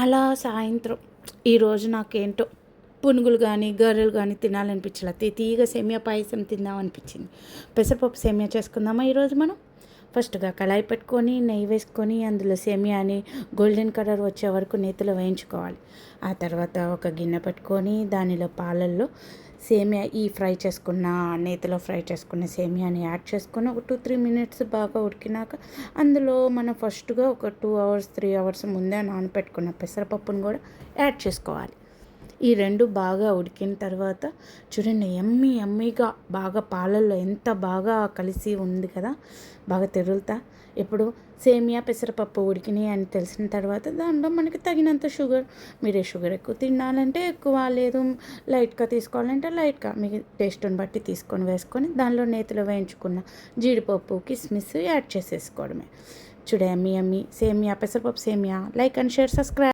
అలా సాయంత్రం ఈరోజు నాకేంటో పునుగులు కానీ గారెలు కానీ తినాలనిపించలే, తీయగా సేమియా పాయసం తిందామనిపించింది. పెసరపప్పు సేమియా చేసుకుందామా ఈరోజు మనం. ఫస్ట్గా కళాయి పెట్టుకొని నెయ్యి వేసుకొని అందులో సేమియాని గోల్డెన్ కలర్ వచ్చే వరకు నేతిలో వేయించుకోవాలి. ఆ తర్వాత ఒక గిన్నె పెట్టుకొని దానిలో పాలల్లో సేమియా నేతిలో ఫ్రై చేసుకున్న సేమియాని యాడ్ చేసుకొని ఒక 2-3 మినిట్స్ బాగా ఉడికినాక అందులో మనం ఫస్ట్గా ఒక 2 అవర్స్ 3 అవర్స్ ముందే నానపెట్టుకున్న పెసరపప్పును కూడా యాడ్ చేసుకోవాలి. ఈ రెండు బాగా ఉడికిన తర్వాత చూడండి, ఎమ్మీగా బాగా పాలల్లో ఎంత బాగా కలిసి ఉంది కదా, బాగా తెరులుతా. ఇప్పుడు సేమియా పెసరపప్పు ఉడికినాయి అని తెలిసిన తర్వాత దాంట్లో మనకి తగినంత షుగర్, మీరే షుగర్ ఎక్కువ తినాలంటే ఎక్కువ, లేదు లైట్గా తీసుకోవాలంటే లైట్గా మీ టేస్ట్ని బట్టి వేసుకొని దానిలో నేతిలో వేయించుకున్న జీడిపప్పు కిస్మిస్ యాడ్ చేసేసుకోవడమే. చూడ ఎమ్మీ సేమియా పెసరపప్పు సేమియా. Like and share, subscribe.